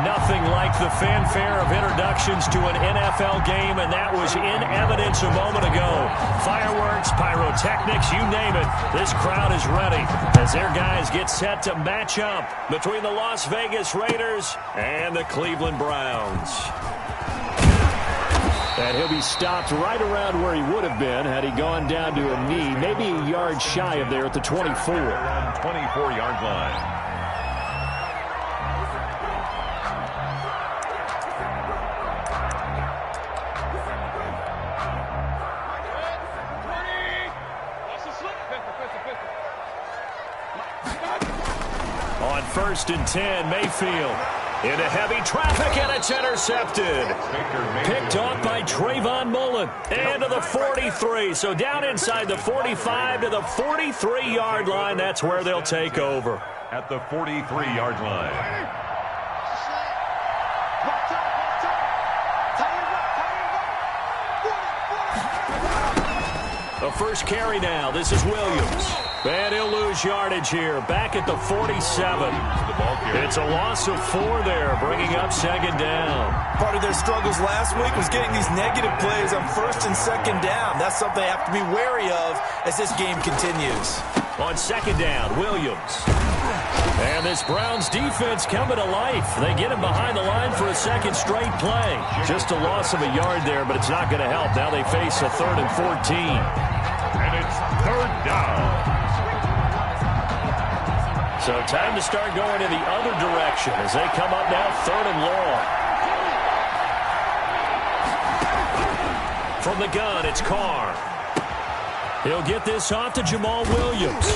Nothing like the fanfare of introductions to an NFL game, and that was in evidence a moment ago. Fireworks, pyrotechnics, you name it. This crowd is ready as their guys get set to match up between the Las Vegas Raiders and the Cleveland Browns. And he'll be stopped right around where he would have been had he gone down to a knee, maybe a yard shy of there at the 24. 24-yard line. On 1st and 10, Mayfield into heavy traffic, and it's intercepted. Picked off by Trayvon Mullen. And to the 43. So down inside the 45 to the 43-yard line. That's where they'll take over. At the 43-yard line. The first carry now. This is Williams. And he'll lose yardage here. Back at the 47. It's a loss of 4 there, bringing up 2nd down. Part of their struggles last week was getting these negative plays on 1st and 2nd down. That's something they have to be wary of as this game continues. On 2nd down, Williams. And this Browns defense coming to life. They get him behind the line for a second straight play. Just a loss of a yard there, but it's not going to help. Now they face a 3rd and 14. And it's 3rd down. So time to start going in the other direction as they come up now 3rd and long. From the gun, it's Carr. He'll get this off to Jamal Williams.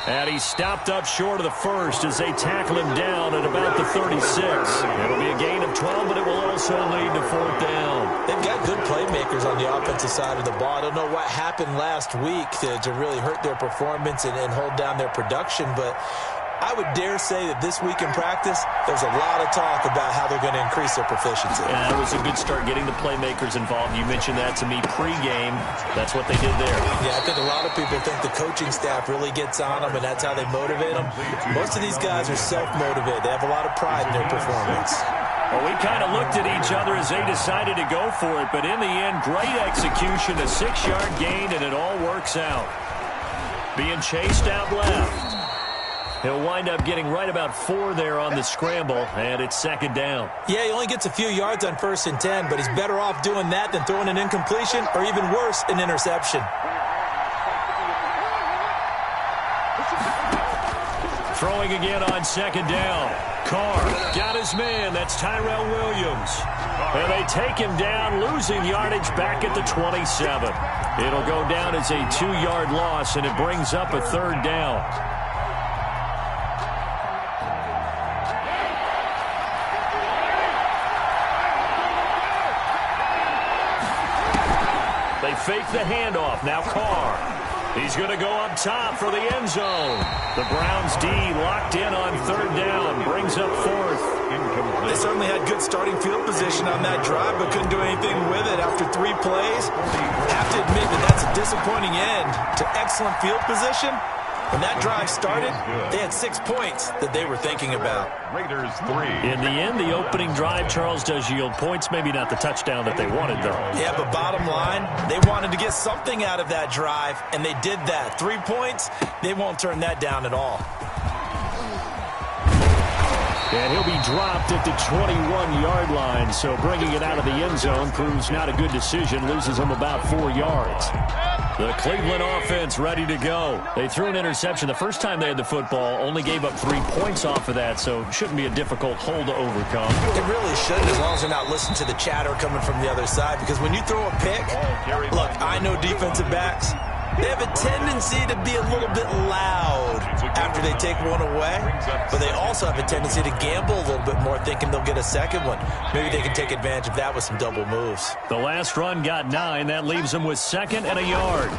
And he's stopped up short of the first as they tackle him down at about the 36. It'll be a gain of 12, but it will also lead to 4th down. They've got good playmakers on the offensive side of the ball. I don't know what happened last week to really hurt their performance and hold down their production, but I would dare say that this week in practice, there's a lot of talk about how they're going to increase their proficiency. Yeah, it was a good start getting the playmakers involved. You mentioned that to me pregame. That's what they did there. Yeah, I think a lot of people think the coaching staff really gets on them, and that's how they motivate them. Most of these guys are self-motivated. They have a lot of pride in their performance. Well, we kind of looked at each other as they decided to go for it, but in the end, great execution, a 6-yard gain, and it all works out. Being chased out left. He'll wind up getting right about 4 there on the scramble, and it's 2nd down. Yeah, he only gets a few yards on 1st and 10, but he's better off doing that than throwing an incompletion or even worse, an interception. Throwing again on 2nd down. Carr got his man. That's Tyrell Williams. And they take him down, losing yardage back at the 27. It'll go down as a 2-yard loss, and it brings up a 3rd down. They fake the handoff. Now Carr. He's going to go up top for the end zone. The Browns D locked in on 3rd down. Brings up 4th. They certainly had good starting field position on that drive, but couldn't do anything with it after 3 plays. Have to admit that that's a disappointing end to excellent field position. When that drive started, they had 6 points that they were thinking about. Raiders 3. In the end, the opening drive, Charles, does yield points. Maybe not the touchdown that they wanted, though. Yeah, but bottom line, they wanted to get something out of that drive, and they did that. 3 points, they won't turn that down at all. And he'll be dropped at the 21-yard line, so bringing it out of the end zone proves not a good decision, loses him about 4 yards. The Cleveland offense ready to go. They threw an interception the first time they had the football, only gave up 3 points off of that, so it shouldn't be a difficult hole to overcome. It really shouldn't, as long as they're not listening to the chatter coming from the other side, because when you throw a pick, look, I know defensive backs, they have a tendency to be a little bit loud after they take one away, but they also have a tendency to gamble a little bit more, thinking they'll get a second one. Maybe they can take advantage of that with some double moves. The last run got 9. That leaves them with 2nd and a yard.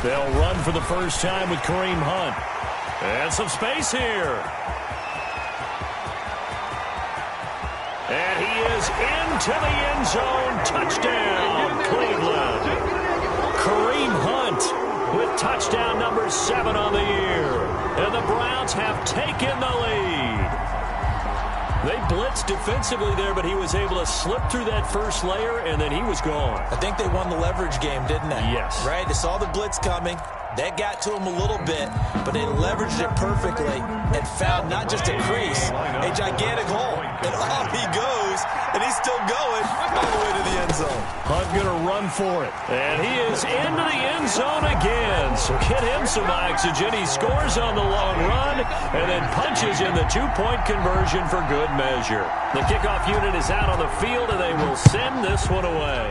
They'll run for the first time with Kareem Hunt. And some space here. And he is into the end zone. Touchdown, Cleveland. Kareem Hunt with touchdown number 7 on the year. And the Browns have taken the lead. They blitzed defensively there, but he was able to slip through that first layer, and then he was gone. I think they won the leverage game, didn't they? Yes. Right? They saw the blitz coming. That got to him a little bit, but they leveraged it perfectly and found not just a crease, a gigantic hole. And off he goes, and he's still going all the way to the end zone. Hunt going to run for it. And he is into the end zone again. So get him some oxygen. He scores on the long run and then punches in the two-point conversion for good measure. The kickoff unit is out on the field, and they will send this one away.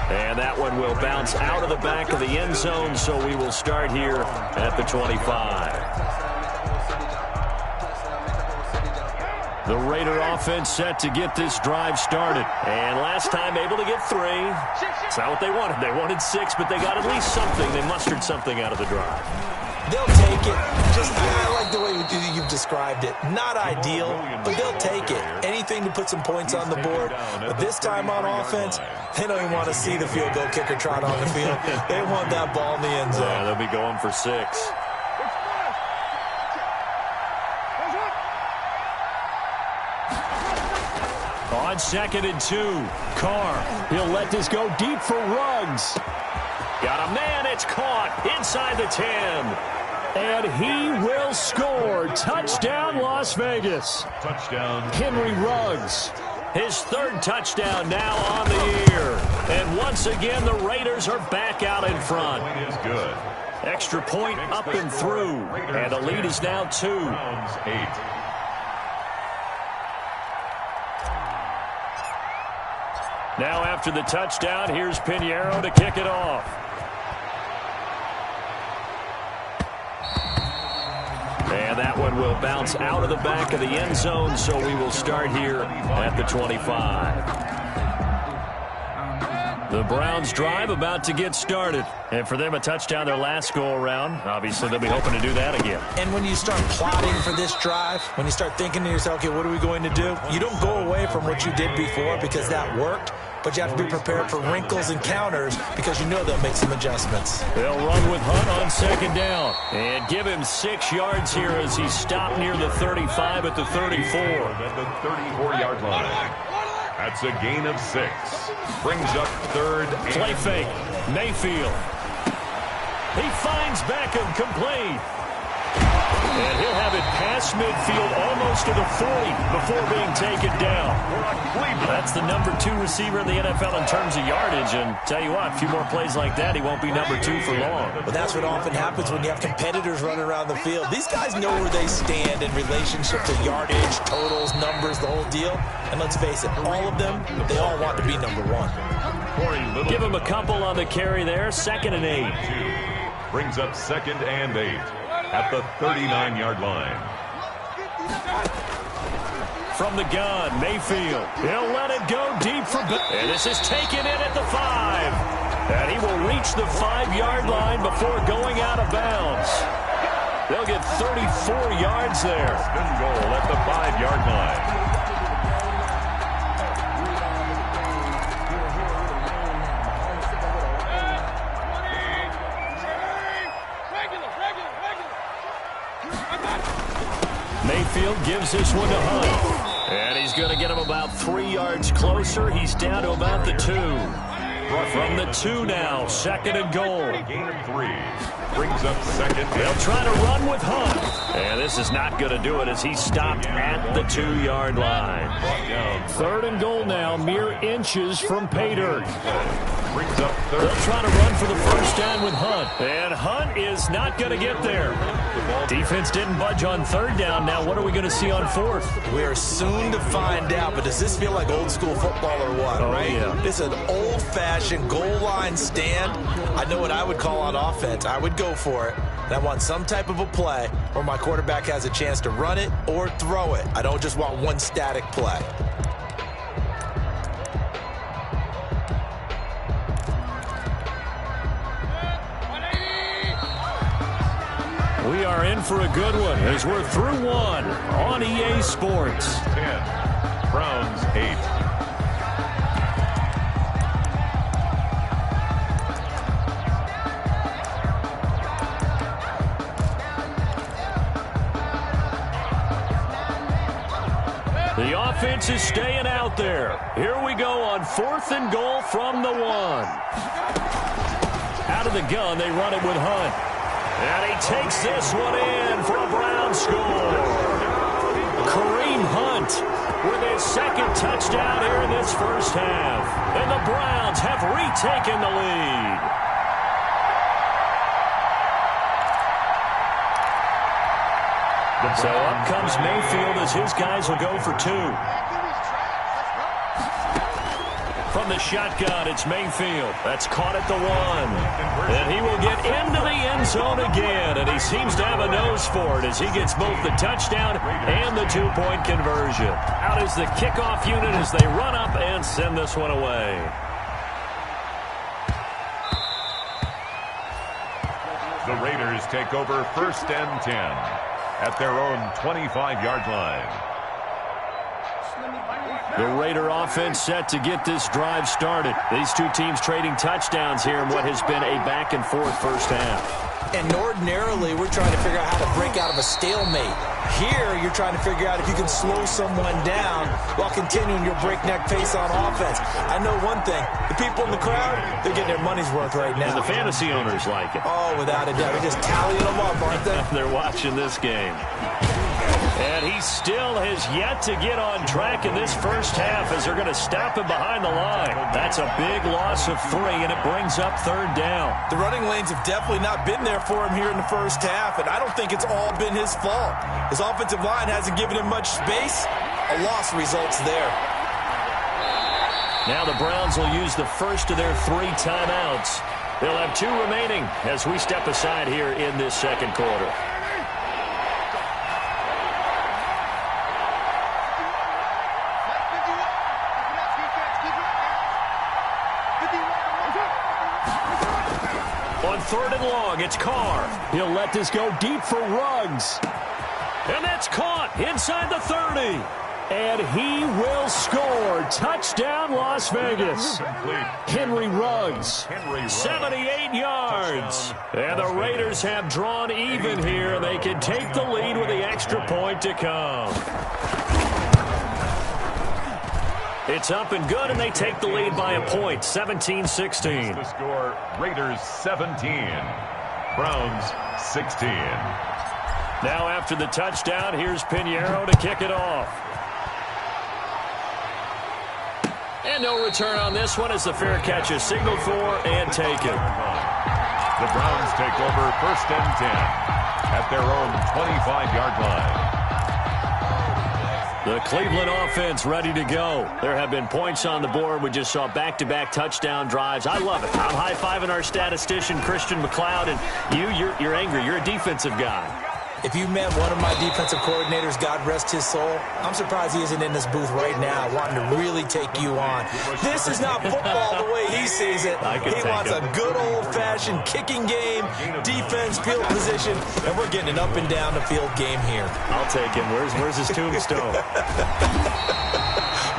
And that one will bounce out of the back of the end zone, so we will start here at the 25. The Raider offense set to get this drive started. And last time able to get 3. It's not what they wanted. They wanted 6, but they got at least something. They mustered something out of the drive. They'll take it. I like the way you've described it. Not ideal, but they'll take it. Anything to put some points on the board. But this time on offense, they don't even want to see the field goal kicker trot on the field. They want that ball in the end zone. Yeah, they'll be going for 6. On 2nd and 2, Carr. He'll let this go deep for Ruggs. Got a man, it's caught inside the 10. And he will score. Touchdown, Las Vegas. Touchdown. Henry Ruggs. His 3rd touchdown now on the year. And once again, the Raiders are back out in front. Point is good. Extra point up and through. And the lead is now 2. Browns 8. Now after the touchdown, here's Pinheiro to kick it off. And that one will bounce out of the back of the end zone, so we will start here at the 25. The Browns drive about to get started. And for them, a touchdown their last go-around. Obviously, they'll be hoping to do that again. And when you start plotting for this drive, when you start thinking to yourself, okay, what are we going to do? You don't go away from what you did before because that worked. But you have to be prepared for wrinkles and counters because you know they'll make some adjustments. They'll run with Hunt on 2nd down. And give him 6 yards here as he stopped near the 35 at the 34. At the 34-yard line. That's a gain of 6. Brings up 3rd. Play fake. Mayfield. He finds Beckham complete. And he'll have it past midfield almost to the 40 before being taken down. That's the number 2 receiver in the NFL in terms of yardage. And tell you what, a few more plays like that, he won't be number 2 for long. But that's what often happens when you have competitors running around the field. These guys know where they stand in relationship to yardage, totals, numbers, the whole deal. And let's face it, all of them, they all want to be number 1. Give him a couple on the carry there. 2nd and 8. Brings up 2nd and 8 at the 39-yard line. From the gun, Mayfield. He'll let it go deep for... And this is taken in at the 5. And he will reach the 5-yard line before going out of bounds. They'll get 34 yards there. Good goal at the 5-yard line. Mayfield gives this one to Hunt. And he's going to get him about 3 yards closer. He's down to about the 2. From the 2 now, 2nd and goal. Gain of 3. Brings up 2nd. They'll try to run with Hunt. And this is not going to do it as he stopped at the 2-yard line. 3rd and goal now, mere inches from pay dirt. Brings up 3rd. They'll try to run for the first down with Hunt. And Hunt is not going to get there. Defense didn't budge on 3rd down. Now what are we going to see on 4th? We are soon to find out, but does this feel like old school football or what, right? Yeah. This is an old-fashioned goal line stand. I know what I would call on offense. I would go for it. And I want some type of a play where my quarterback has a chance to run it or throw it. I don't just want one static play. We are in for a good one as we're through one on EA Sports. 10. Browns 8. The offense is staying out there. Here we go on 4th and goal from the 1. Out of the gun, they run it with Hunt. And he takes this one in for a Brown score. Kareem Hunt with his 2nd touchdown here in this first half. And the Browns have retaken the lead. So up comes Mayfield as his guys will go for 2. From the shotgun, it's Mayfield. That's caught at the 1. And he will get into the end zone again. And he seems to have a nose for it as he gets both the touchdown and the 2-point conversion. Out is the kickoff unit as they run up and send this one away. The Raiders take over 1st and 10 at their own 25-yard line. The Raider offense set to get this drive started. These two teams trading touchdowns here in what has been a back-and-forth first half. And ordinarily, we're trying to figure out how to break out of a stalemate. Here, you're trying to figure out if you can slow someone down while continuing your breakneck pace on offense. I know one thing. The people in the crowd, they're getting their money's worth right now. And the fantasy owners like it. Oh, without a doubt. They're just tallying them up, aren't they? They're watching this game. And he still has yet to get on track in this first half as they're going to stop him behind the line. That's a big loss of 3, and it brings up 3rd down. The running lanes have definitely not been there for him here in the first half, and I don't think it's all been his fault. His offensive line hasn't given him much space. A loss results there. Now the Browns will use the first of their 3 timeouts. They'll have 2 remaining as we step aside here in this second quarter. On 3rd and long, it's Carr. He'll let this go deep for Ruggs. And that's caught inside the 30. And he will score. Touchdown, Las Vegas. Henry Ruggs, 78 yards. And the Raiders have drawn even here. They can take the lead with the extra point to come. It's up and good, and they take the lead by a point, 17-16. The score, Raiders 17, Browns 16. Now after the touchdown, here's Pinheiro to kick it off. And no return on this one as the fair catch is signaled for and taken. The Browns take over 1st and 10 at their own 25-yard line. The Cleveland offense ready to go. There have been points on the board. We just saw back-to-back touchdown drives. I love it. I'm high-fiving our statistician, Christian McLeod, and you're angry. You're a defensive guy. If you met one of my defensive coordinators, God rest his soul, I'm surprised he isn't in this booth right now wanting to really take you on. This is not football the way he sees it. He wants a good old-fashioned kicking game, defense, field position, and we're getting an up-and-down the field game here. I'll take him. Where's his tombstone?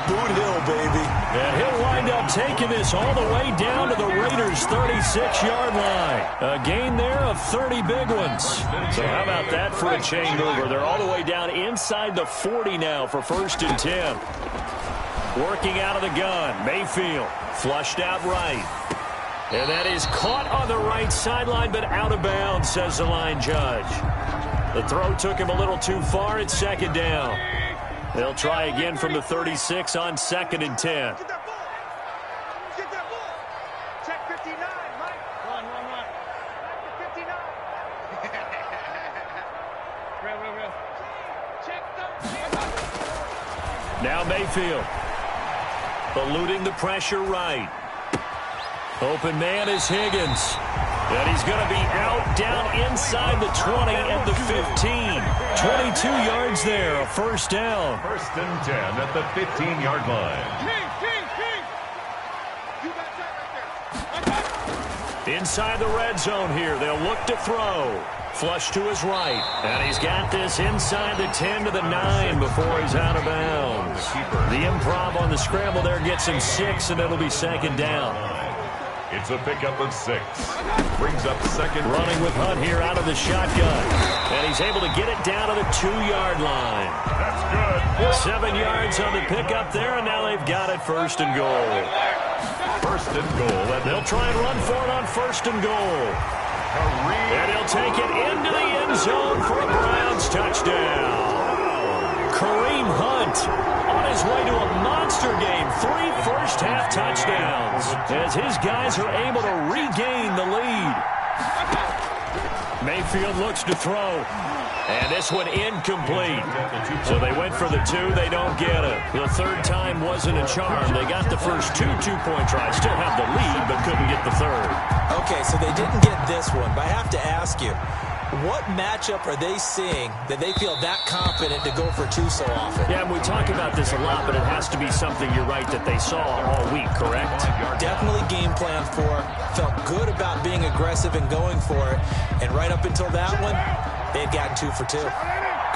Boot Hill, baby. And he'll wind up taking this all the way down to the Raiders' 36-yard line. A gain there of 30 big ones. So how about that for a chain mover? They're all the way down inside the 40 now for 1st and 10. Working out of the gun, Mayfield flushed out right. And that is caught on the right sideline, but out of bounds, says the line judge. The throw took him a little too far. It's 2nd down. They'll try again from the 36 on 2nd and 10. Get that ball. Get that ball. Check 59, Mike. Run. Check 59. Real. Check the... Now Mayfield. Eluding the pressure right. Open man is Higgins. And he's going to be out down inside the 20 at the 15. 22 yards there, a 1st down. 1st and 10 at the 15-yard line. You got that right there. Inside the red zone here, they'll look to throw. Flush to his right. And he's got this inside the 10 to the 9 before he's out of bounds. The improv on the scramble there gets him 6, and it'll be 2nd down. It's a pickup of 6. Brings up second. Running with Hunt here out of the shotgun. And he's able to get it down to the 2-yard line. That's good. 7 yards on the pickup there, and now they've got it first and goal. First and goal. And they'll try and run for it on first and goal. And he'll take it into the end zone for a Browns touchdown. Kareem Hunt on his way to a monster game. 3 first-half touchdowns as his guys are able to regain the lead. Mayfield looks to throw. And this one incomplete. So they went for the 2. They don't get it. The third time wasn't a charm. They got the first 2 two-point tries. Still have the lead, but couldn't get the third. Okay, so they didn't get this one. But I have to ask you, what matchup are they seeing that they feel that confident to go for 2 so often? Yeah, and we talk about this a lot, but it has to be something, you're right, that they saw all week, correct? Definitely game plan for it. Felt good about being aggressive and going for it. And right up until that one, they had gotten 2 for 2.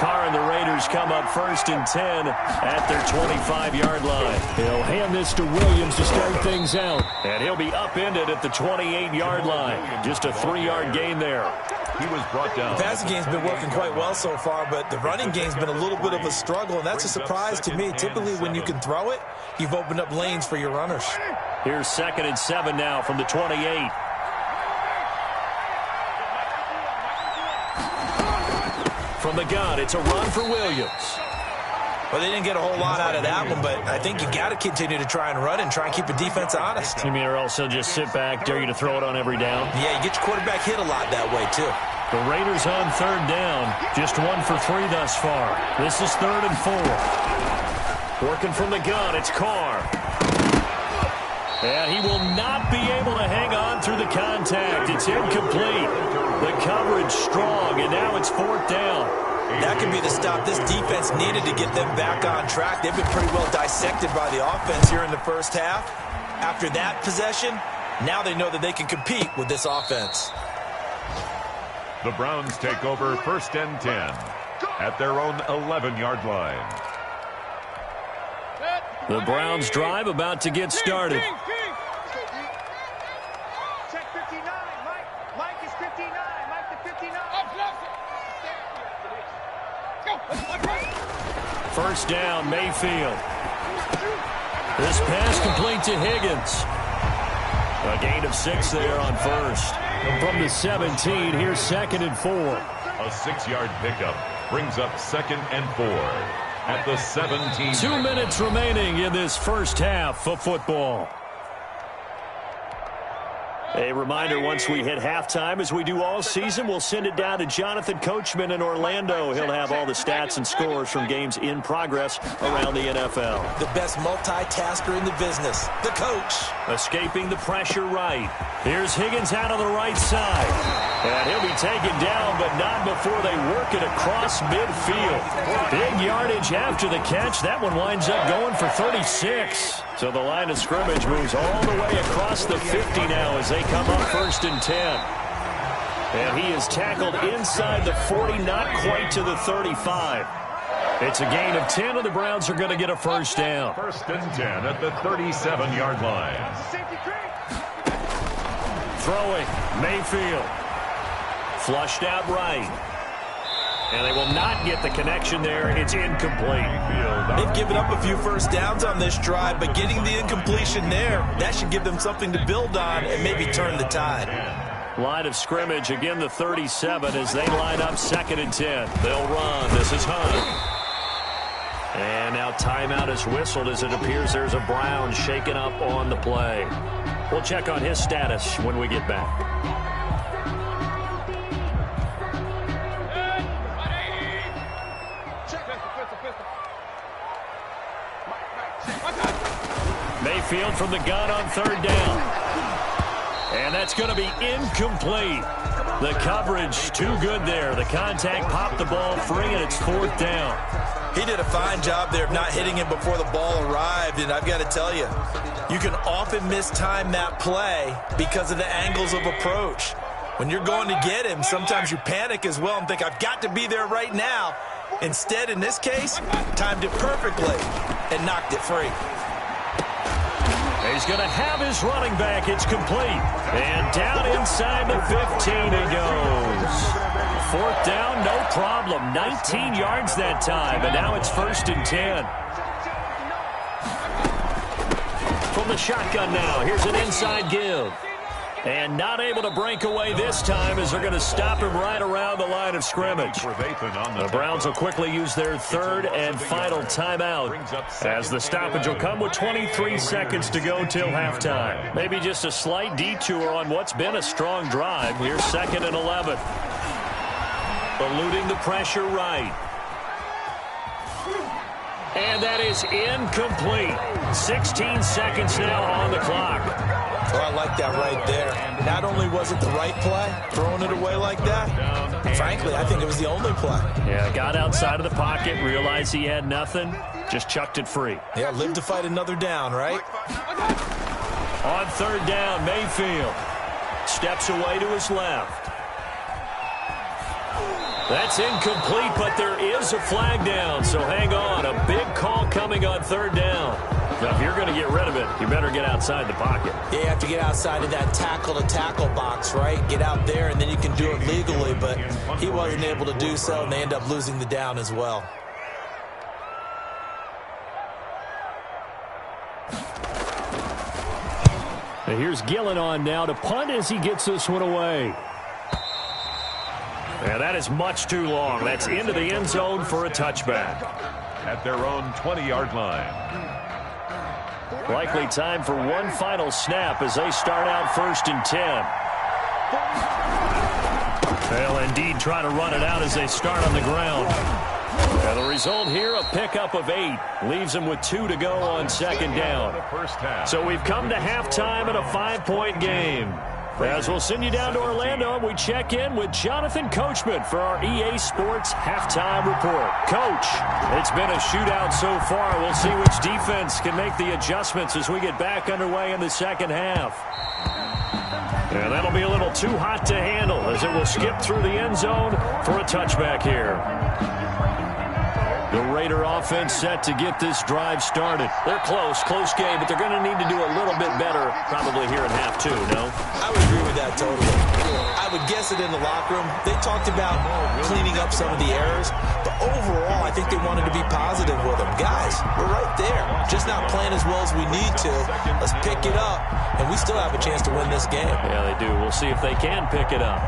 Carr and the Raiders come up first and 10 at their 25-yard line. He'll hand this to Williams to start things out. And he'll be upended at the 28-yard line. Just a 3-yard gain there. He was brought down. The passing game's been working quite well so far, but the running game's been a little bit of a struggle, and that's a surprise to me. Typically, when you can throw it, you've opened up lanes for your runners. Here's 2nd and 7 now from the 28. From the gun, it's a run for Williams. Well, they didn't get a whole lot out of that one, but I think you got to continue to try and run and try and keep the defense honest. You mean, or else they'll just sit back, dare you to throw it on every down? Yeah, you get your quarterback hit a lot that way, too. The Raiders on 3rd down. Just 1 for 3 thus far. This is 3rd and 4. Working from the gun, it's Carr. And he will not be able to hang on through the contact. It's incomplete. The coverage strong, and now it's 4th down. That could be the stop this defense needed to get them back on track. They've been pretty well dissected by the offense here in the first half. After that possession, now they know that they can compete with this offense. The Browns take over 1st and 10 at their own 11-yard line. The Browns drive about to get started. Check 59. Mike is 59. Mike the 59. First down, Mayfield. This pass complete to Higgins. A gain of 6 there on first. From the 17, here's 2nd and 4. A 6-yard pickup brings up 2nd and 4 at the 17. 2 minutes remaining in this first half of football. A reminder, once we hit halftime, as we do all season, we'll send it down to Jonathan Coachman in Orlando. He'll have all the stats and scores from games in progress around the NFL. The best multitasker in the business, the coach. Escaping the pressure right. Here's Higgins out on the right side. And he'll be taken down, but not before they work it across midfield. Big yardage after the catch. That one winds up going for 36. So the line of scrimmage moves all the way across the 50 now as they come up 1st and 10. And he is tackled inside the 40, not quite to the 35. It's a gain of 10, and the Browns are going to get a first down. 1st and 10 at the 37-yard line. Throwing, Mayfield. Flushed out right. And they will not get the connection there. It's incomplete. They've given up a few first downs on this drive, but getting the incompletion there, that should give them something to build on and maybe turn the tide. Line of scrimmage, again the 37 as they line up 2nd and 10. They'll run. This is Hunt. And now timeout is whistled as it appears there's a Brown shaken up on the play. We'll check on his status when we get back. Mayfield from the gun on 3rd down. And that's going to be incomplete. The coverage too good there. The contact popped the ball free, and it's 4th down. He did a fine job there of not hitting him before the ball arrived, and I've got to tell you, you can often mistime that play because of the angles of approach. When you're going to get him, sometimes you panic as well and think, I've got to be there right now. Instead, in this case, timed it perfectly and knocked it free. He's going to have his running back. It's complete. And down inside the 15 he goes. 4th down, no problem. 19 yards that time, and now it's 1st and 10. From the shotgun now, here's an inside give. And not able to break away this time as they're going to stop him right around the line of scrimmage. The Browns will quickly use their 3rd and final timeout as the stoppage will come with 23 seconds to go till halftime. Maybe just a slight detour on what's been a strong drive. Here's 2nd and 11. Eluding the pressure right. And that is incomplete. 16 seconds now on the clock. Well, I like that right there. Not only was it the right play, throwing it away like that, frankly, I think it was the only play. Yeah, got outside of the pocket, realized he had nothing, just chucked it free. Yeah, live to fight another down, right? On 3rd down, Mayfield steps away to his left. That's incomplete, but there is a flag down, so hang on. A big call coming on 3rd down. Now, if you're going to get rid of it, you better get outside the pocket. Yeah, you have to get outside of that tackle-to-tackle box, right? Get out there, and then you can do it legally, but he wasn't able to do so, and they end up losing the down as well. And here's Gillen on now to punt as he gets this one away. Yeah, that is much too long. That's into the end zone for a touchback. At their own 20-yard line. Likely time for one final snap as they start out 1st and 10. They'll indeed try to run it out as they start on the ground. And the result here, a pickup of 8. Leaves them with 2 to go on 2nd down. So we've come to halftime in a 5-point game. As we'll send you down to Orlando, and we check in with Jonathan Coachman for our EA Sports Halftime Report. Coach, it's been a shootout so far. We'll see which defense can make the adjustments as we get back underway in the 2nd half. And that'll be a little too hot to handle as it will skip through the end zone for a touchback here. The Raider offense set to get this drive started. They're close game, but they're going to need to do a little bit better probably here in half 2, no? I would agree with that totally. I would guess it in the locker room. They talked about cleaning up some of the errors, but overall, I think they wanted to be positive with them. Guys, we're right there. Just not playing as well as we need to. Let's pick it up, and we still have a chance to win this game. Yeah, they do. We'll see if they can pick it up.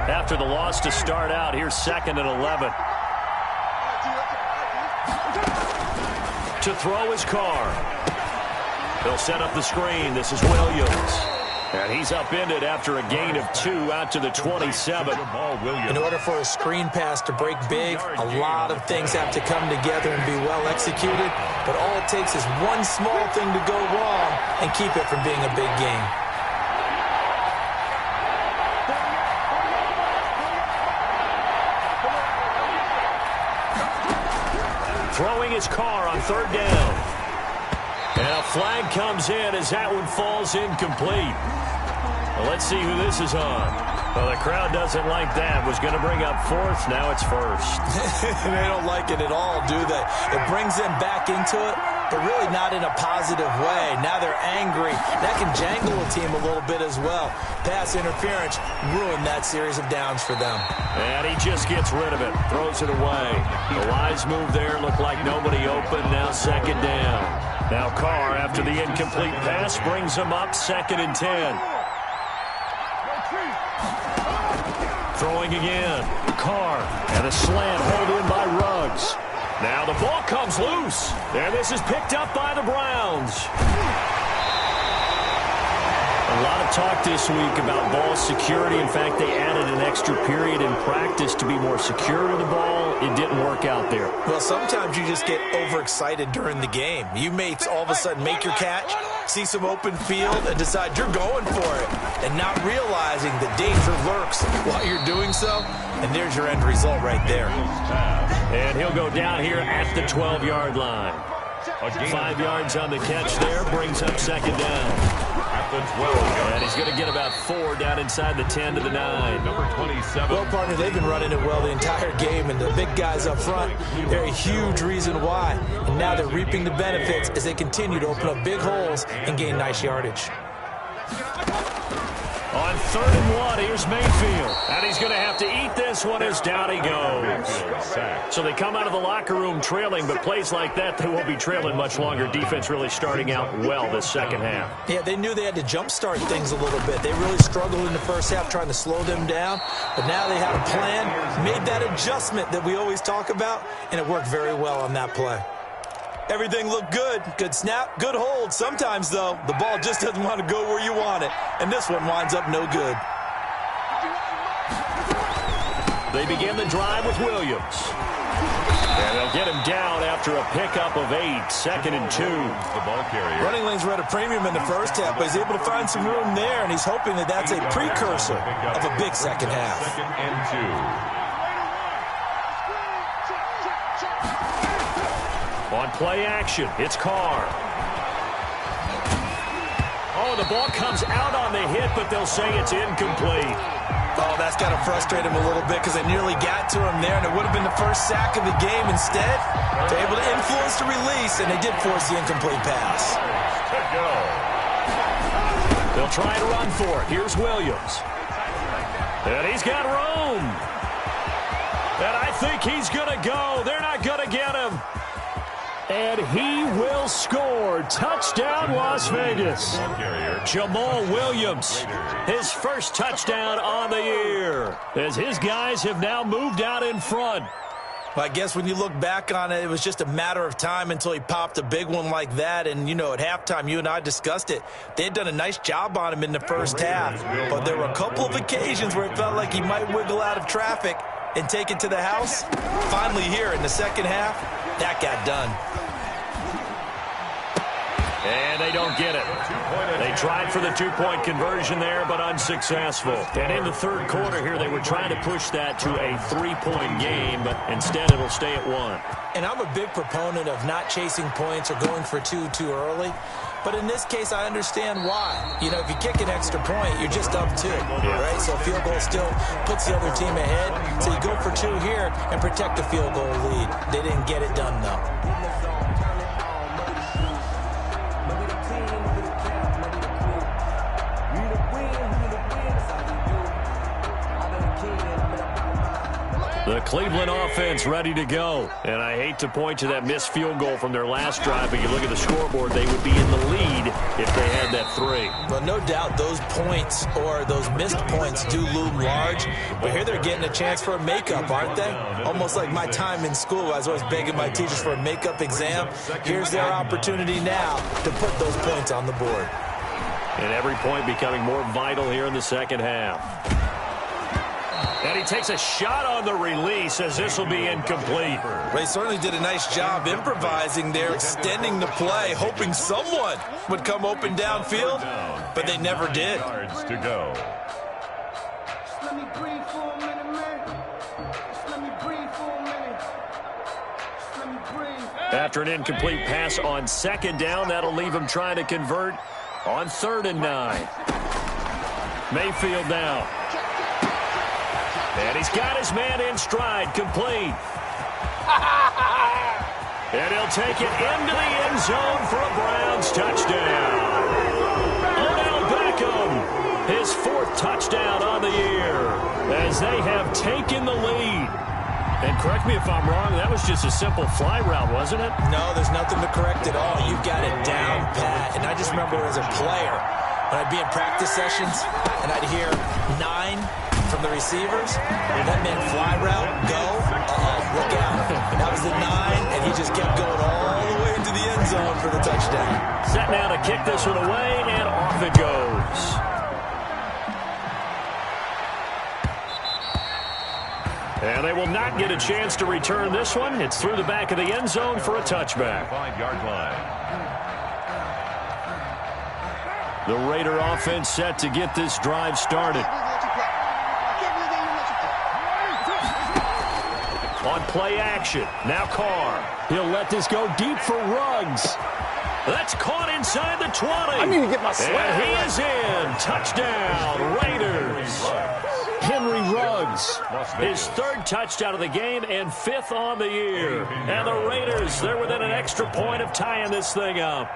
After the loss to start out, here's 2nd and 11. To throw his Carr. He'll set up the screen. This is Williams. And he's upended after a gain of 2 out to the 27. In order for a screen pass to break big, a lot of things have to come together and be well executed. But all it takes is one small thing to go wrong and keep it from being a big game. Throwing his Carr on 3rd down. And a flag comes in as that one falls incomplete. Well, let's see who this is on. Well, the crowd doesn't like that. Was going to bring up 4th. Now it's 1st. They don't like it at all, do they? It brings them back into it, but really not in a positive way. Now they're angry. That can jangle a team a little bit as well. Pass interference ruined that series of downs for them. And he just gets rid of it. Throws it away. The wise move there. Looked like nobody open. Now 2nd down. Now Carr, after the incomplete pass, brings him up 2nd and 10. Throwing again. Carr. And a slant held in by Ruggs. Now the ball comes loose. And this is picked up by the Browns. A lot of talk this week about ball security. In fact, they added an extra period in practice to be more secure to the ball. It didn't work out there. Well, sometimes you just get overexcited during the game. You may all of a sudden make your catch, see some open field, and decide you're going for it, and not realizing the danger lurks while you're doing so. And there's your end result right there. And he'll go down here at the 12-yard line. 5 yards on the catch there, brings up 2nd down. at the 12. And he's going to get about 4 down inside the 10 to the 9. Number 27. Well, partner, they've been running it well the entire game, and the big guys up front, they're a huge reason why. And now they're reaping the benefits as they continue to open up big holes and gain nice yardage. On 3rd and 1, here's Mayfield. And he's going to have to eat this one as down he goes. So they come out of the locker room trailing, but plays like that, they won't be trailing much longer. Defense really starting out well this second half. Yeah, they knew they had to jumpstart things a little bit. They really struggled in the first half trying to slow them down, but now they had a plan, made that adjustment that we always talk about, and it worked very well on that play. Everything looked good. Good snap, good hold. Sometimes, though, the ball just doesn't want to go where you want it, and this one winds up no good. They begin the drive with Williams. And they'll get him down after a pickup of 8, 2nd and 2. The ball carrier. Running lanes were at a premium in the first half, but he's able to find some room there, and he's hoping that that's a precursor of a big second half. 2nd and 2. On play action, it's Carr. Oh, the ball comes out on the hit, but they'll say it's incomplete. Oh, that's got to frustrate him a little bit because they nearly got to him there, and it would have been the first sack of the game. Instead, they're able to influence the release, and they did force the incomplete pass. They'll try to run for it. Here's Williams. And he's got room. And I think he's going to go. They're not going to get him. And he will score. Touchdown, Las Vegas. Jamal Williams, his first touchdown on the year, as his guys have now moved out in front. Well, I guess when you look back on it, it was just a matter of time until he popped a big one like that. And, you know, at halftime, you and I discussed it. They had done a nice job on him in the first half. But there were a couple of occasions where it felt like he might wiggle out of traffic and take it to the house. Finally here in the second half, that got done. And they don't get it. They tried for the 2-point conversion there, but unsuccessful. And in the third quarter here, they were trying to push that to a 3-point game, but instead it'll stay at 1. And I'm a big proponent of not chasing points or going for 2 too early. But in this case, I understand why. You know, if you kick an extra point, you're just up 2, right? So a field goal still puts the other team ahead. So you go for 2 here and protect the field goal lead. They didn't get it done, though. The Cleveland offense ready to go. And I hate to point to that missed field goal from their last drive, but you look at the scoreboard, they would be in the lead if they had that 3. Well, no doubt those points or those missed points do loom large. But here they're getting a chance for a makeup, aren't they? Almost like my time in school. I was always begging my teachers for a makeup exam. Here's their opportunity now to put those points on the board. And every point becoming more vital here in the second half. And he takes a shot on the release as this will be incomplete. They certainly did a nice job improvising there, extending the play, hoping someone would come open downfield, but they never did. Yards to go. After an incomplete pass on 2nd down, that'll leave him trying to convert on 3rd and 9. Mayfield now. And he's got his man in stride, complete. And he'll take it into the end zone for a Browns touchdown. Odell Beckham, his 4th touchdown on the year, as they have taken the lead. And correct me if I'm wrong, that was just a simple fly route, wasn't it? No, there's nothing to correct at all. You've got it down pat. And I just remember as a player, when I'd be in practice sessions, and I'd hear 9 from the receivers, and that meant fly route, go, look out. That was the 9, and he just kept going all the way into the end zone for the touchdown. Set now to kick this one away, and off it goes. And they will not get a chance to return this one. It's through the back of the end zone for a touchback. 5-yard line. The Raider offense set to get this drive started. On play action, now Carr. He'll let this go deep for Ruggs. That's caught inside the 20. I need to get my swag. And he is in. Touchdown, Raiders. Henry Ruggs, his third touchdown of the game and fifth on the year. And the Raiders, they're within an extra point of tying this thing up.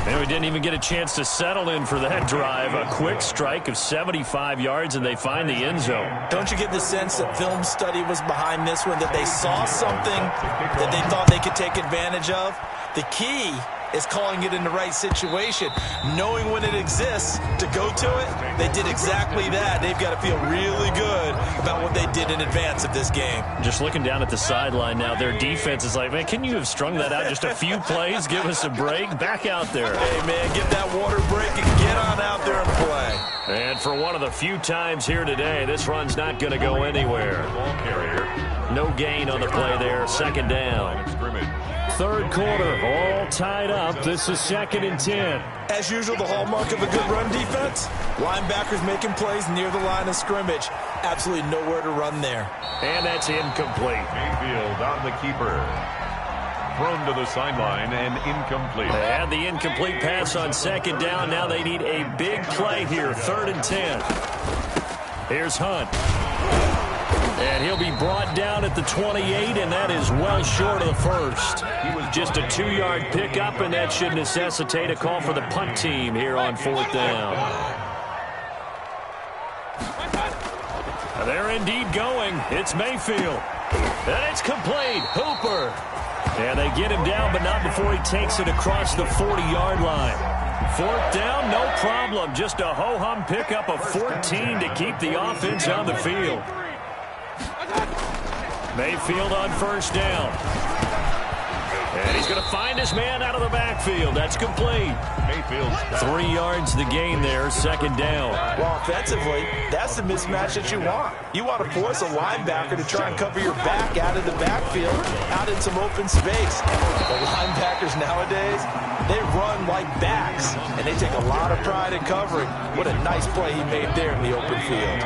And we didn't even get a chance to settle in for that drive. A quick strike of 75 yards, and they find the end zone. Don't you get the sense that film study was behind this one, that they saw something that they thought they could take advantage of? The key is calling it in the right situation, knowing when it exists to go to it. They did exactly that. They've got to feel really good about what they did in advance of this game. Just looking down at the sideline now, their defense is like, man, can you have strung that out just a few plays? Give us a break. Back out there. Hey, man, get that water break and get on out there and play. And for one of the few times here today, this run's not going to go anywhere. No gain on the play there. Second down. Third quarter, all tied up. This is 2nd and 10. As usual, the hallmark of a good run defense, linebackers making plays near the line of scrimmage. Absolutely nowhere to run there. And that's incomplete. Mayfield on the keeper. Thrown to the sideline and incomplete. They had the incomplete pass on second down. Now they need a big play here. 3rd and 10. Here's Hunt. And he'll be brought down at the 28, and that is well short of the first. He was just a 2-yard pickup, and that should necessitate a call for the punt team here on 4th down. They're indeed going. It's Mayfield. And it's complete. Hooper. And they get him down, but not before he takes it across the 40-yard line. 4th down, no problem. Just a ho-hum pickup of 14 to keep the offense on the field. Mayfield on 1st down. And he's going to find his man out of the backfield. That's complete. Mayfield 3 yards the gain there, 2nd down. Well, offensively, that's the mismatch that you want. You want to force a linebacker to try and cover your back out of the backfield, out in some open space. The linebackers nowadays, they run like backs, and they take a lot of pride in covering. What a nice play he made there in the open field.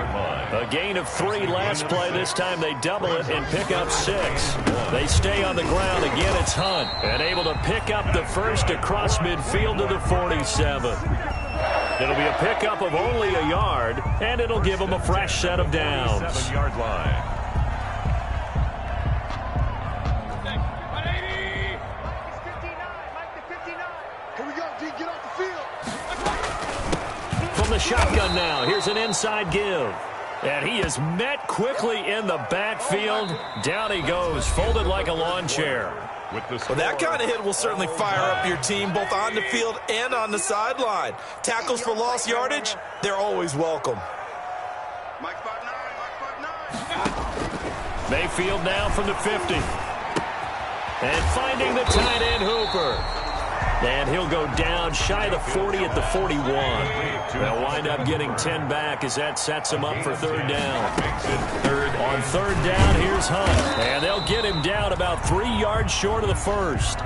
A gain of 3 last play. This time they double it and pick up 6. They stay on the ground. Again, it's Hunt. And able to pick up the first across midfield to the 47. It'll be a pickup of only a yard, and it'll give them a fresh set of downs. 7-yard line. From the shotgun now, here's an inside give. And he is met quickly in the backfield. Down he goes, folded like a lawn chair. Well, that kind of hit will certainly fire up your team, both on the field and on the sideline. Tackles for lost yardage, they're always welcome. Mayfield now from the 50. And finding the tight end, Hooper. And he'll go down shy of the 40 at the 41. They'll wind up getting 10 back as that sets him up for 3rd down. On 3rd down, here's Hunt. And they'll get him down about 3 yards short of the first.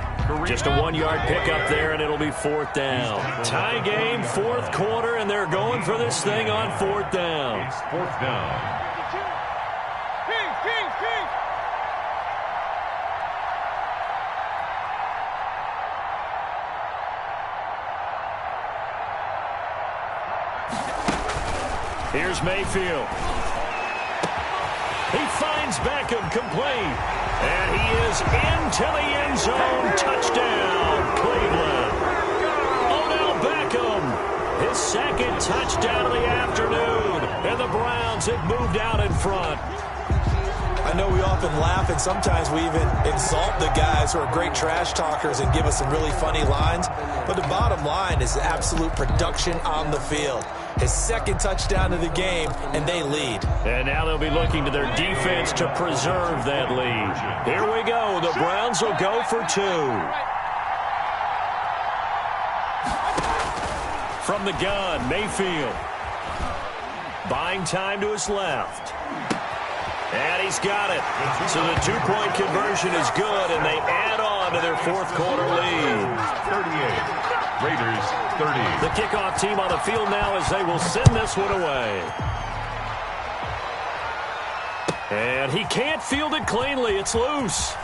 Just a 1-yard pickup there, and it'll be 4th down. Tie game, 4th quarter, and they're going for this thing on 4th down. It's 4th down. Here's Mayfield. He finds Beckham complete. And he is into the end zone. Touchdown, Cleveland. Odell Beckham, his 2nd touchdown of the afternoon. And the Browns have moved out in front. I know we often laugh, and sometimes we even insult the guys who are great trash talkers and give us some really funny lines. But the bottom line is absolute production on the field. His 2nd touchdown of the game, and they lead. And now they'll be looking to their defense to preserve that lead. Here we go. The Browns will go for 2. From the gun, Mayfield. Buying time to his left. And he's got it. So the 2-point conversion is good, and they add on to their 4th quarter lead. 38. Raiders 30. The kickoff team on the field now as they will send this one away. And he can't field it cleanly. It's loose.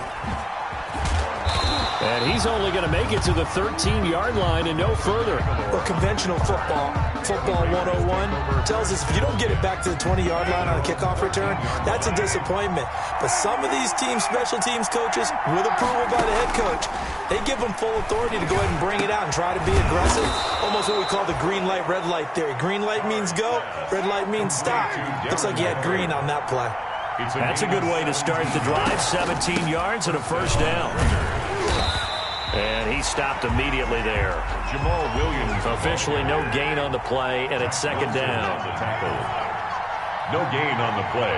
And he's only going to make it to the 13-yard line and no further. Well, conventional football 101, tells us if you don't get it back to the 20-yard line on a kickoff return, that's a disappointment. But some of these special teams coaches, with approval by the head coach, they give them full authority to go ahead and bring it out and try to be aggressive. Almost what we call the green light, red light theory. Green light means go, red light means stop. Looks like you had green on that play. That's a good way to start the drive. 17 yards and a first down. And he stopped immediately there. Jamal Williams. Officially no gain on the play, and it's second down. No gain on the play.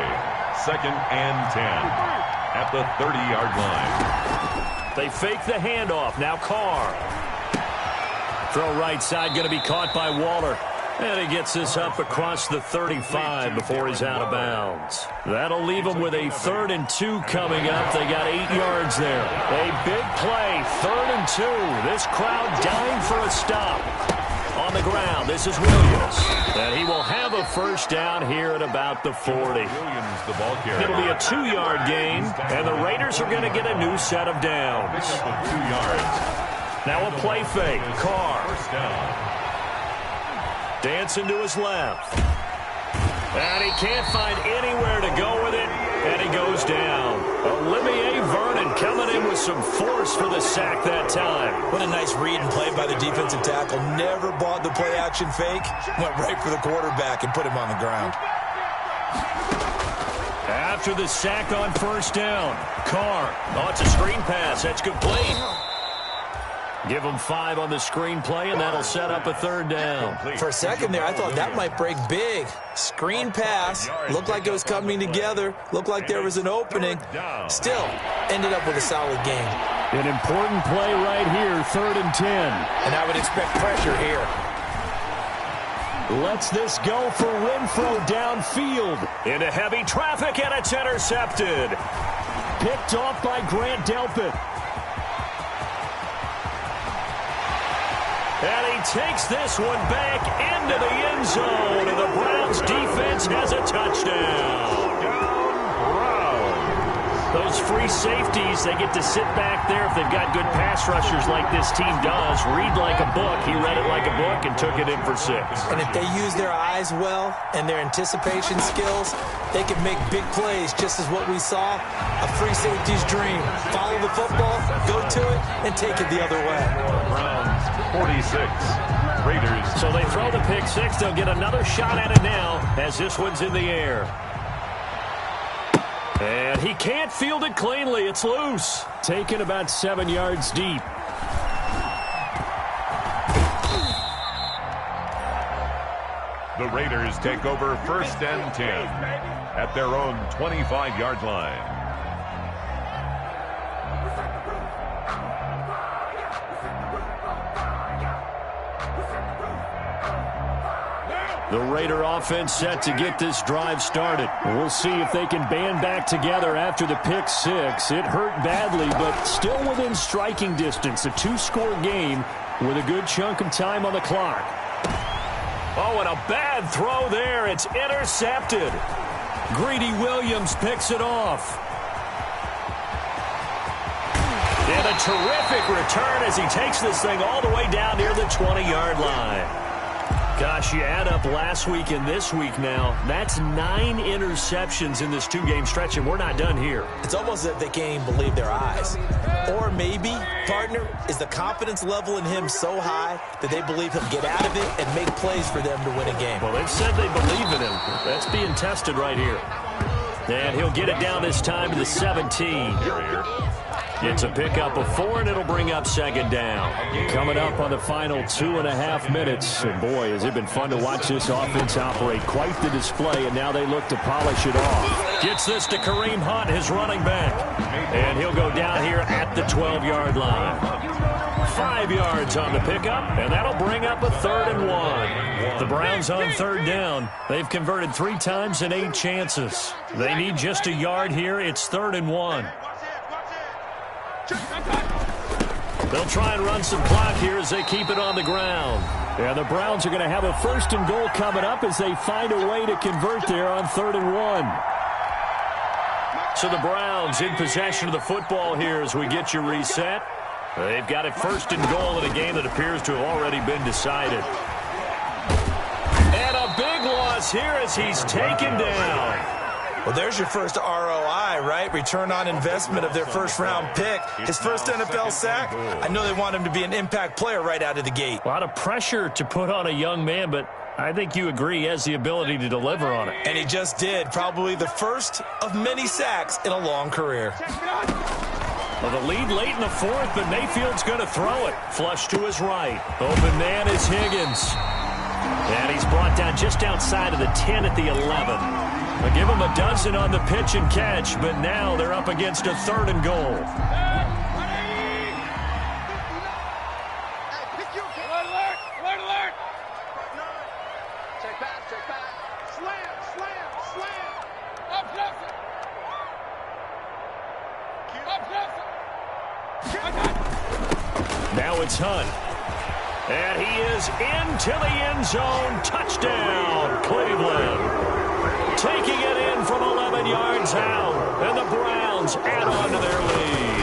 2nd and 10 at the 30-yard line. They fake the handoff. Now Carr. Throw right side, going to be caught by Waller. And he gets this up across the 35 before he's out of bounds. That'll leave him with a 3rd and 2 coming up. They got 8 yards there. A big play, 3rd and 2. This crowd dying for a stop. On the ground, this is Williams. And he will have a first down here at about the 40. Williams, the ball carrier. It'll be a 2-yard gain, and the Raiders are going to get a new set of downs. 2 yards. Now a play fake. Carr. First down. Dancing to his left. And he can't find anywhere to go with it. And he goes down. Olivier Vernon coming in with some force for the sack that time. What a nice read and play by the defensive tackle. Never bought the play-action fake. Went right for the quarterback and put him on the ground. After the sack on first down, Carr. Oh, it's a screen pass. That's complete. Give him 5 on the screen play, and that'll set up a 3rd down. For a second there, I thought that might break big. Screen pass. Looked like it was coming together. Looked like there was an opening. Still, ended up with a solid game. An important play right here, 3rd and 10. And I would expect pressure here. Lets this go for Renfro downfield. Into heavy traffic, and it's intercepted. Picked off by Grant Delpit. And he takes this one back into the end zone, and the Browns defense has a touchdown. Those free safeties, they get to sit back there if they've got good pass rushers like this team does. Read like a book. He read it like a book and took it in for 6. And if they use their eyes well and their anticipation skills, they can make big plays, just as what we saw, a free safety's dream. Follow the football, go to it, and take it the other way. Browns, 46. Raiders. So they throw the pick 6. They'll get another shot at it now as this one's in the air. And he can't field it cleanly. It's loose. Taken about 7 yards deep. The Raiders take over 1st and 10 at their own 25-yard line. The Raider offense set to get this drive started. We'll see if they can band back together after the pick 6. It hurt badly, but still within striking distance. A 2-score game with a good chunk of time on the clock. Oh, and a bad throw there. It's intercepted. Greedy Williams picks it off. And a terrific return as he takes this thing all the way down near the 20-yard line. Gosh, you add up last week and this week now. That's 9 interceptions in this 2-game stretch, and we're not done here. It's almost as if they can't even believe their eyes. Or maybe, partner, is the confidence level in him so high that they believe he'll get out of it and make plays for them to win a game. Well, they've said they believe in him. That's being tested right here. And he'll get it down this time to the 17. It's a pickup of 4, and it'll bring up 2nd down. Coming up on the final 2.5 minutes. And boy, has it been fun to watch this offense operate. Quite the display, and now they look to polish it off. Gets this to Kareem Hunt, his running back. And he'll go down here at the 12-yard line. 5 yards on the pickup, and that'll bring up a 3rd and 1. The Browns on 3rd down. They've converted 3 times in 8 chances. They need just a yard here. It's 3rd and 1. They'll try and run some clock here as they keep it on the ground. And the Browns are going to have a 1st and goal coming up as they find a way to convert there on 3rd and 1. So the Browns in possession of the football here as we get you reset. They've got it first and goal in a game that appears to have already been decided. And a big loss here as he's taken down. Well, there's your first ROI, right? Return on investment of their first-round pick. His first NFL sack. I know they want him to be an impact player right out of the gate. A lot of pressure to put on a young man, but I think you agree he has the ability to deliver on it. And he just did. Probably the first of many sacks in a long career. Well, the lead late in the fourth, but Mayfield's going to throw it. Flush to his right. Open man is Higgins. And he's brought down just outside of the 10 at the 11. They'll give him a dozen on the pitch and catch, but now they're up against a third and goal. Now it's Hunt. And he is into the end zone. Touchdown, Cleveland. Taking it in from 11 yards out. And the Browns add on to their lead.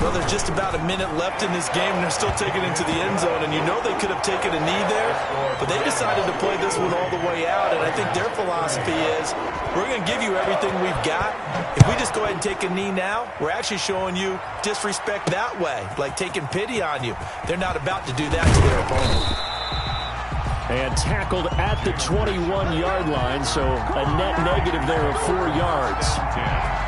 Well, there's just about a minute left in this game, and they're still taking it into the end zone. And you know they could have taken a knee there, but they decided to play this one all the way out. And I think their philosophy is, we're going to give you everything we've got. If we just go ahead and take a knee now, we're actually showing you disrespect that way, like taking pity on you. They're not about to do that to their opponent. And tackled at the 21-yard line, so a net negative there of 4 yards.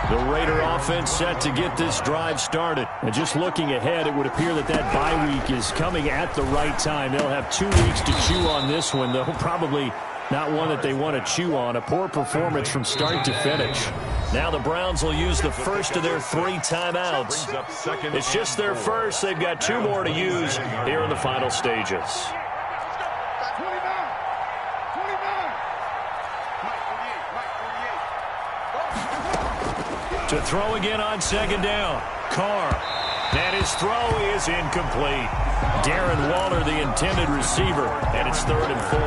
The Raider offense set to get this drive started. And just looking ahead, it would appear that bye week is coming at the right time. They'll have 2 weeks to chew on this one, though probably not one that they want to chew on. A poor performance from start to finish. Now the Browns will use the first of their 3 timeouts. It's just their first. They've got 2 more to use here in the final stages. To throw again on second down. Carr. And his throw is incomplete. Darren Waller, the intended receiver, and it's 3rd and 4.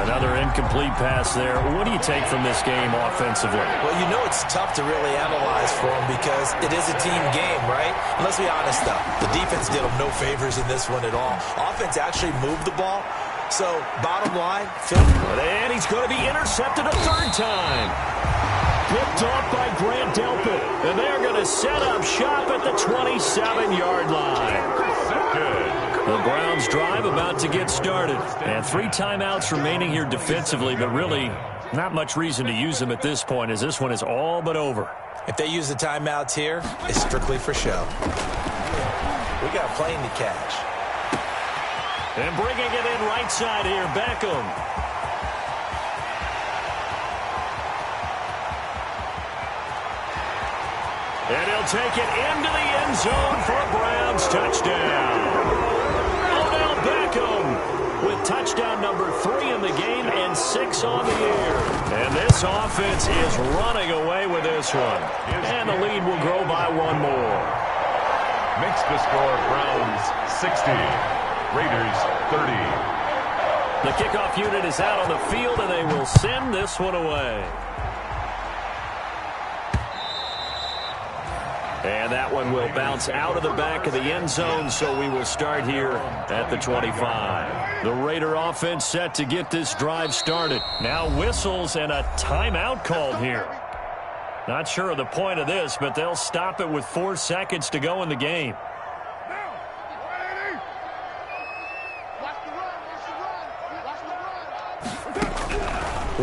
Another incomplete pass there. What do you take from this game offensively? Well, you know it's tough to really analyze for them because it is a team game, right? And let's be honest, though. The defense did them no favors in this one at all. Offense actually moved the ball. So, bottom line, Phil. And he's going to be intercepted a 3rd time. Picked off by Grant Delpit. And they're going to set up shop at the 27-yard line. The Browns drive about to get started. And 3 timeouts remaining here defensively, but really not much reason to use them at this point as this one is all but over. If they use the timeouts here, it's strictly for show. We got a plane to catch. And bringing it in right side here, Beckham. And he'll take it into the end zone for a Browns touchdown. Odell Beckham with touchdown number 3 in the game and 6 on the year. And this offense is running away with this one. And the lead will grow by 1 more. Makes the score Browns 60, Raiders 30. The kickoff unit is out on the field, and they will send this one away. And that one will bounce out of the back of the end zone, so we will start here at the 25. The Raider offense set to get this drive started. Now whistles and a timeout called here. Not sure of the point of this, but they'll stop it with 4 seconds to go in the game.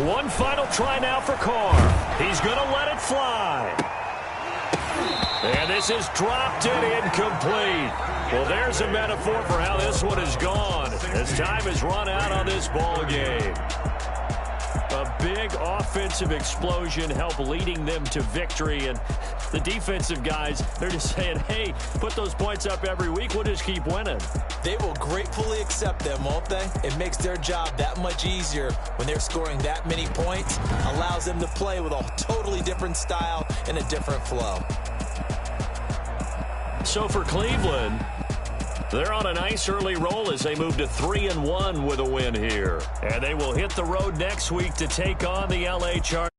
One final try now for Carr. He's going to let it fly. And this is dropped and incomplete. Well, there's a metaphor for how this one is gone as time has run out on this ball game. A big offensive explosion helped leading them to victory. And the defensive guys, they're just saying, hey, put those points up every week. We'll just keep winning. They will gratefully accept them, won't they? It makes their job that much easier when they're scoring that many points. Allows them to play with a totally different style and a different flow. So for Cleveland, they're on a nice early roll as they move to 3-1 with a win here. And they will hit the road next week to take on the LA Chargers.